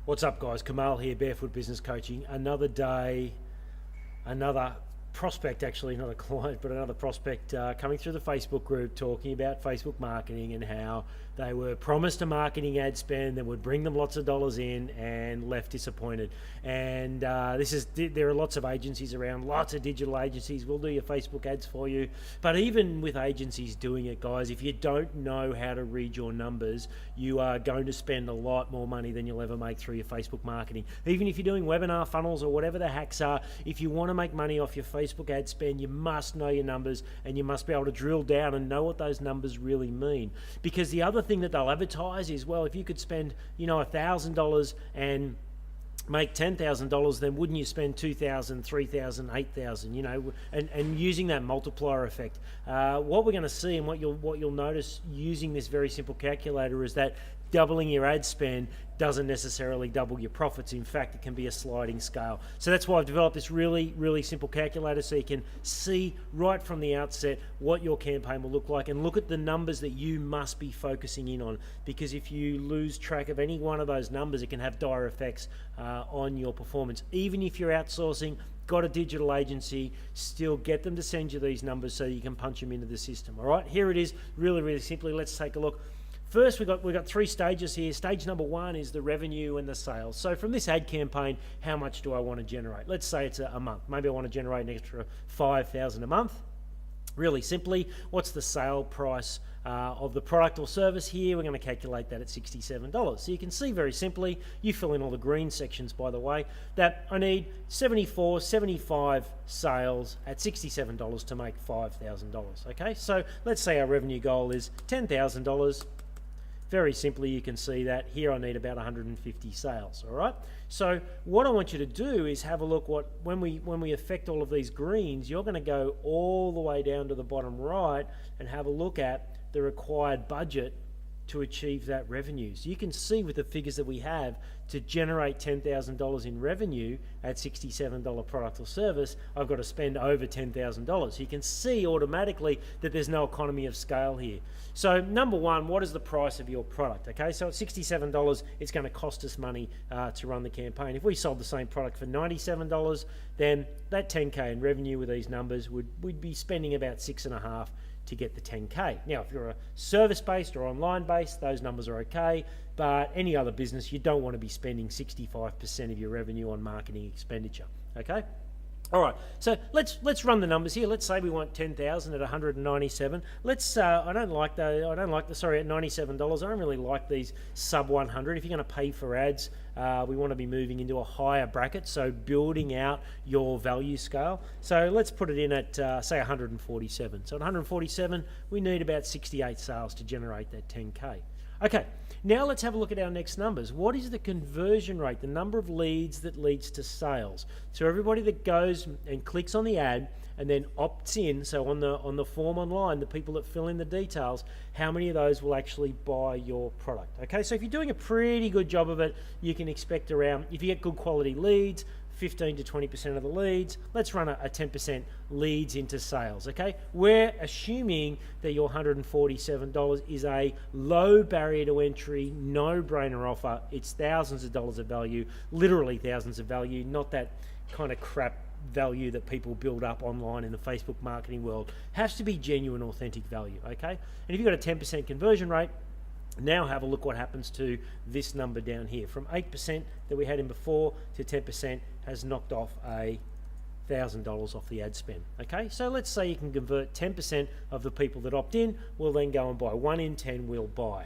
What's up, guys? Kamal here, Barefoot Business Coaching. Another day, another prospect, actually, not a client, but another prospect coming through the Facebook group talking about Facebook marketing and how they were promised a marketing ad spend that would bring them lots of dollars in and left disappointed. And there are lots of agencies around, lots of digital agencies will do your Facebook ads for you. But even with agencies doing it, guys, if you don't know how to read your numbers, you are going to spend a lot more money than you'll ever make through your Facebook marketing. Even if you're doing webinar funnels or whatever the hacks are, if you want to make money off your Facebook ad spend, you must know your numbers and you must be able to drill down and know what those numbers really mean. Because the other thing that they'll advertise is, well, if you could spend, $1,000 and make $10,000, then wouldn't you spend $2,000, $3,000, $8,000? And using that multiplier effect. What we're going to see and what you'll notice using this very simple calculator is that doubling your ad spend doesn't necessarily double your profits. In fact, it can be a sliding scale. So that's why I've developed this really, really simple calculator so you can see right from the outset what your campaign will look like and look at the numbers that you must be focusing in on. Because if you lose track of any one of those numbers, it can have dire effects on your performance. Even if you're outsourcing, got a digital agency, still get them to send you these numbers so you can punch them into the system. All right, here it is, really, really simply. Let's take a look. First, we've got three stages here. Stage number one is the revenue and the sales. So from this ad campaign, how much do I want to generate? Let's say it's a month. Maybe I want to generate an extra $5,000 a month. Really simply, what's the sale price of the product or service here? We're going to calculate that at $67. So you can see very simply, you fill in all the green sections, by the way, that I need 75 sales at $67 to make $5,000. Okay, so let's say our revenue goal is $10,000. Very simply, you can see that here I need about 150 sales. All right. So what I want you to do is have a look when we affect all of these greens, you're going to go all the way down to the bottom right and have a look at the required budget to achieve that revenue. So you can see with the figures that we have, to generate $10,000 in revenue at $67 product or service, I've got to spend over $10,000. You can see automatically that there's no economy of scale here. So number one, what is the price of your product? Okay, so at $67, it's going to cost us money to run the campaign. If we sold the same product for $97, then that 10K in revenue with these numbers, we'd be spending about $6.5 to get the 10K. Now, if you're a service-based or online-based, those numbers are okay, but any other business, you don't want to be spending 65% of your revenue on marketing expenditure, okay? All right, so let's run the numbers here. Let's say we want 10,000 at 197. Let's I don't like at $97. I don't really like these sub 100. If you're going to pay for ads, we want to be moving into a higher bracket, so building out your value scale. So let's put it in at say 147. So at 147, we need about 68 sales to generate that 10K. Okay, now let's have a look at our next numbers. What is the conversion rate, the number of leads that leads to sales? So everybody that goes and clicks on the ad and then opts in, so on the form online, the people that fill in the details, how many of those will actually buy your product? Okay, so if you're doing a pretty good job of it, you can expect around, if you get good quality leads, 15 to 20% of the leads. Let's run a 10% leads into sales, okay? We're assuming that your $147 is a low barrier to entry, no-brainer offer. It's thousands of dollars of value, literally thousands of value, not that kind of crap value that people build up online in the Facebook marketing world. Has to be genuine, authentic value, okay? And if you've got a 10% conversion rate, now have a look what happens to this number down here. From 8% that we had in before to 10% has knocked off $1,000 off the ad spend. Okay, so let's say you can convert 10% of the people that opt in will then go and buy. 1 in 10 will buy.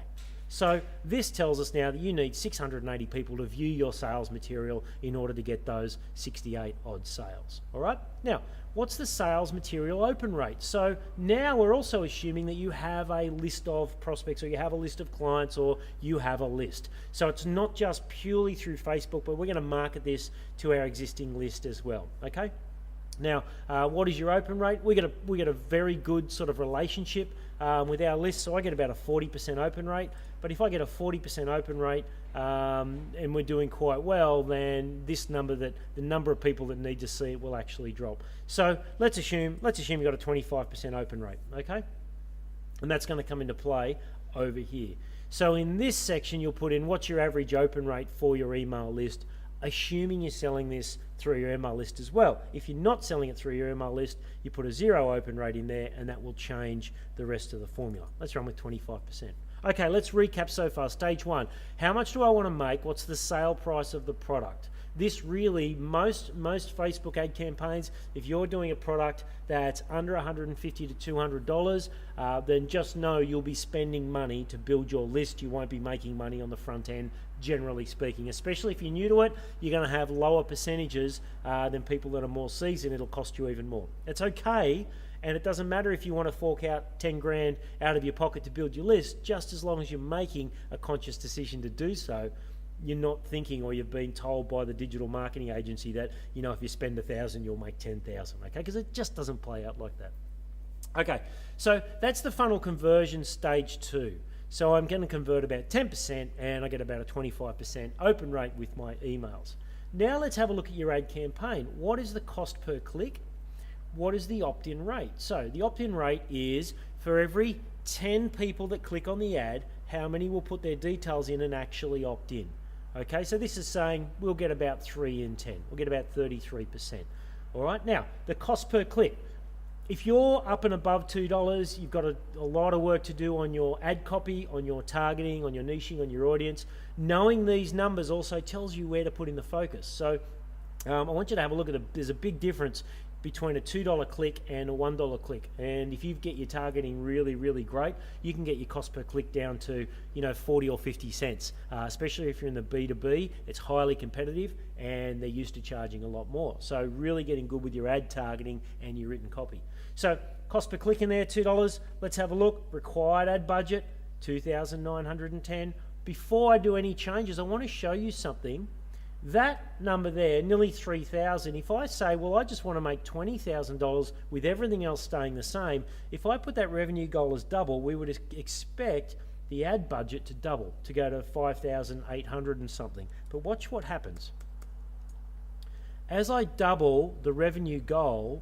So this tells us now that you need 680 people to view your sales material in order to get those 68 odd sales. All right, now what's the sales material open rate? So now we're also assuming that you have a list of prospects, or you have a list of clients, or you have a list. So it's not just purely through Facebook, but we're going to market this to our existing list as well. Okay. Now, what is your open rate? We get a very good sort of relationship with our list. So I get about a 40% open rate. But if I get a 40% open rate and we're doing quite well, then this number, the number of people that need to see it, will actually drop. So let's assume you've got a 25% open rate, okay? And that's going to come into play over here. So in this section, you'll put in what's your average open rate for your email list, assuming you're selling this through your email list as well. If you're not selling it through your email list, you put a 0 open rate in there, and that will change the rest of the formula. Let's run with 25%. Okay, let's recap so far. Stage 1, how much do I want to make? What's the sale price of the product? This really, most Facebook ad campaigns, if you're doing a product that's under $150 to $200, then just know you'll be spending money to build your list. You won't be making money on the front end, generally speaking. Especially if you're new to it, you're going to have lower percentages than people that are more seasoned. It'll cost you even more. It's okay, and it doesn't matter if you want to fork out 10 grand out of your pocket to build your list, just as long as you're making a conscious decision to do so. You're not thinking, or you've been told by the digital marketing agency that, you know, if you spend 1,000, you'll make 10,000, okay? Because it just doesn't play out like that. Okay, so that's the funnel conversion stage 2. So I'm going to convert about 10%, and I get about a 25% open rate with my emails. Now let's have a look at your ad campaign. What is the cost per click? What is the opt-in rate? So the opt-in rate is for every 10 people that click on the ad, how many will put their details in and actually opt in? Okay, so this is saying we'll get about 3 in 10. We'll get about 33%. All right, now the cost per click. If you're up and above $2, you've got a lot of work to do on your ad copy, on your targeting, on your niching, on your audience. Knowing these numbers also tells you where to put in the focus. So I want you to have a look at there's a big difference between a $2 click and a $1 click. And if you get your targeting really, really great, you can get your cost per click down to, 40 or 50 cents, especially if you're in the B2B. It's highly competitive and they're used to charging a lot more. So really getting good with your ad targeting and your written copy. So cost per click in there, $2. Let's have a look. Required ad budget, $2,910. Before I do any changes, I want to show you something. That number there, nearly 3,000, if I say, well, I just want to make $20,000 with everything else staying the same, if I put that revenue goal as double, we would expect the ad budget to double, to go to 5,800 and something. But watch what happens. As I double the revenue goal,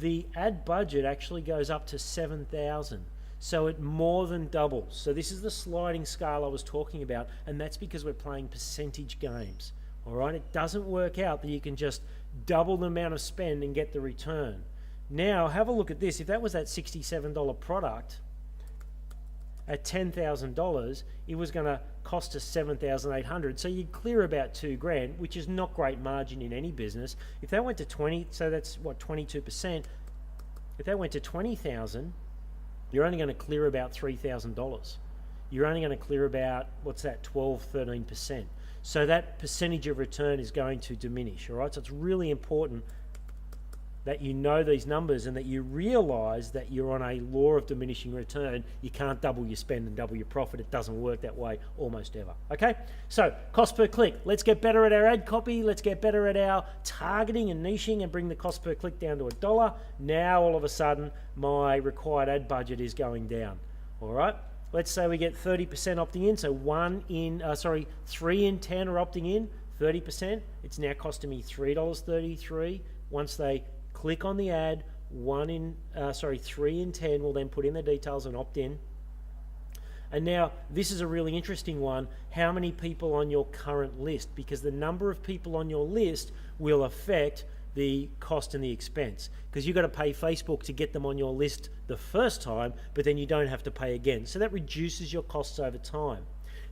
the ad budget actually goes up to 7,000. So it more than doubles. So this is the sliding scale I was talking about, and that's because we're playing percentage games. All right, it doesn't work out that you can just double the amount of spend and get the return. Now, have a look at this. If that was that $67 product at $10,000, it was going to cost us $7,800. So you'd clear about $2,000, which is not great margin in any business. If that went to 20, so that's what, 22%. If that went to 20,000, you're only going to clear about $3,000. You're only going to clear about, what's that, 12, 13%. So that percentage of return is going to diminish, all right? So it's really important that you know these numbers and that you realize that you're on a law of diminishing return. You can't double your spend and double your profit. It doesn't work that way almost ever, okay? So cost per click. Let's get better at our ad copy. Let's get better at our targeting and niching and bring the cost per click down to $1. Now, all of a sudden, my required ad budget is going down, all right? Let's say we get 30% opting in, so 3 in 10 are opting in, 30%. It's now costing me $3.33. Once they click on the ad, 3 in 10 will then put in their details and opt in. And now this is a really interesting one. How many people on your current list? Because the number of people on your list will affect the cost and the expense, because you've got to pay Facebook to get them on your list the first time, but then you don't have to pay again. So that reduces your costs over time.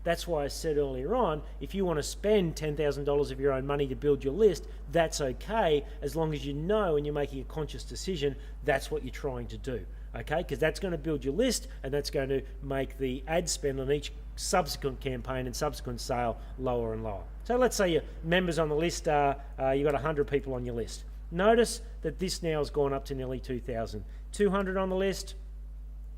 That's why I said earlier on, if you want to spend $10,000 of your own money to build your list, that's okay, as long as you know and you're making a conscious decision that's what you're trying to do, okay? Because that's going to build your list, and that's going to make the ad spend on each subsequent campaign and subsequent sale lower and lower. So let's say your members on the list are, you've got 100 people on your list. Notice that this now has gone up to nearly 2,000. 200 on the list.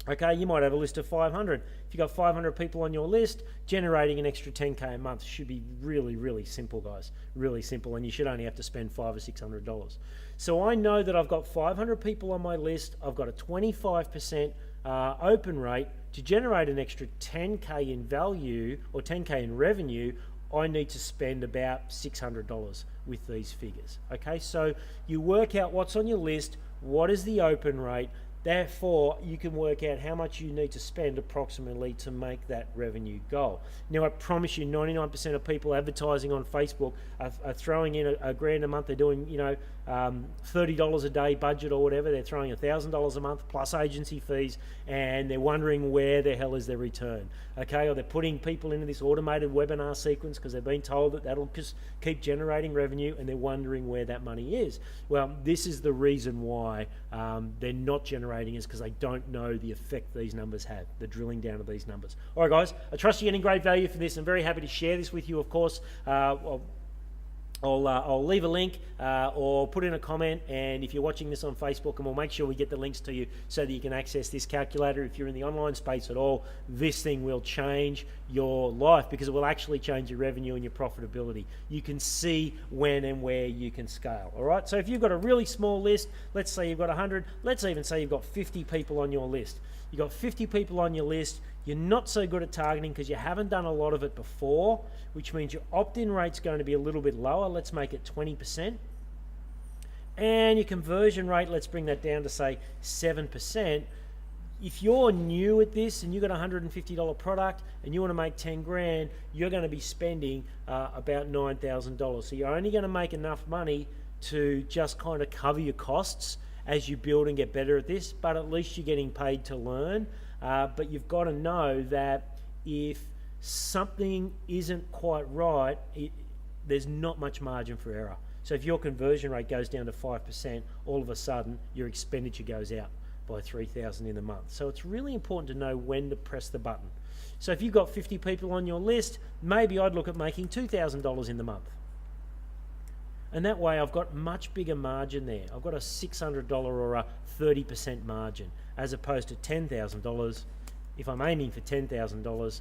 Okay, you might have a list of 500. If you've got 500 people on your list, generating an extra 10K a month should be really, really simple, guys. Really simple, and you should only have to spend $500 or $600. So I know that I've got 500 people on my list. I've got a 25% open rate. To generate an extra 10K in value or 10K in revenue, I need to spend about $600 with these figures. Okay, so you work out what's on your list, what is the open rate, Therefore, you can work out how much you need to spend approximately to make that revenue goal. Now, I promise you, 99% of people advertising on Facebook are throwing in a grand a month. They're doing, $30 a day budget or whatever. They're throwing $1,000 a month plus agency fees, and they're wondering where the hell is their return, okay? Or they're putting people into this automated webinar sequence because they've been told that that'll just keep generating revenue, and they're wondering where that money is. Well, this is the reason why they're not generating, is because they don't know the effect these numbers have, the drilling down of these numbers. All right, guys, I trust you're getting great value from this. I'm very happy to share this with you, of course. I'll leave a link or put in a comment, and if you're watching this on Facebook, and we'll make sure we get the links to you so that you can access this calculator. If you're in the online space at all, this thing will change your life, because it will actually change your revenue and your profitability. You can see when and where you can scale. All right, so if you've got a really small list, let's say you've got 100, let's even say you've got 50 people on your list. You've got 50 people on your list. You're not so good at targeting because you haven't done a lot of it before, which means your opt-in rate's going to be a little bit lower. Let's make it 20%. And your conversion rate, let's bring that down to say 7%. If you're new at this and you've got a $150 product and you want to make 10 grand, you're going to be spending about $9,000. So you're only going to make enough money to just kind of cover your costs as you build and get better at this, but at least you're getting paid to learn. But you've got to know that if something isn't quite right, there's not much margin for error. So if your conversion rate goes down to 5%, all of a sudden your expenditure goes out by $3,000 in a month. So it's really important to know when to press the button. So if you've got 50 people on your list, maybe I'd look at making $2,000 in the month. And that way I've got much bigger margin there. I've got a $600 or a 30% margin, as opposed to $10,000. If I'm aiming for $10,000,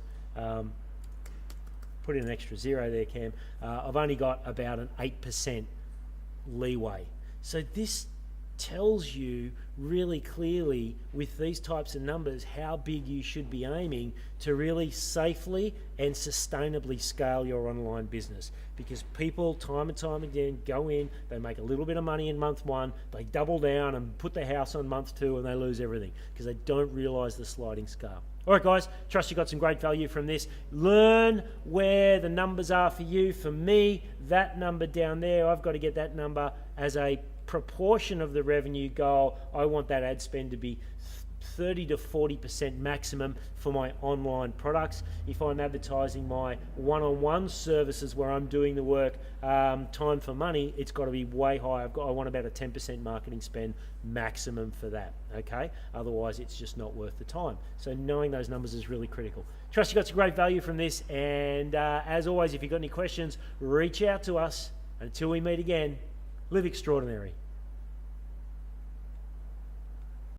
put in an extra zero there, Cam, I've only got about an 8% leeway. So this tells you really clearly with these types of numbers how big you should be aiming to really safely and sustainably scale your online business, because people time and time again go in, they make a little bit of money in month one, they double down and put the house on month two, and they lose everything because they don't realize the sliding scale. All right, guys, trust you got some great value from this. Learn where the numbers are for you. For me, that number down there, I've got to get that number as a proportion of the revenue goal. I want that ad spend to be 30 to 40% maximum for my online products. If I'm advertising my one-on-one services where I'm doing the work, time for money, it's got to be way high. I want about a 10% marketing spend maximum for that, okay? Otherwise, it's just not worth the time. So knowing those numbers is really critical. Trust you got some great value from this, and as always, if you've got any questions, reach out to us. Until we meet again, live extraordinary.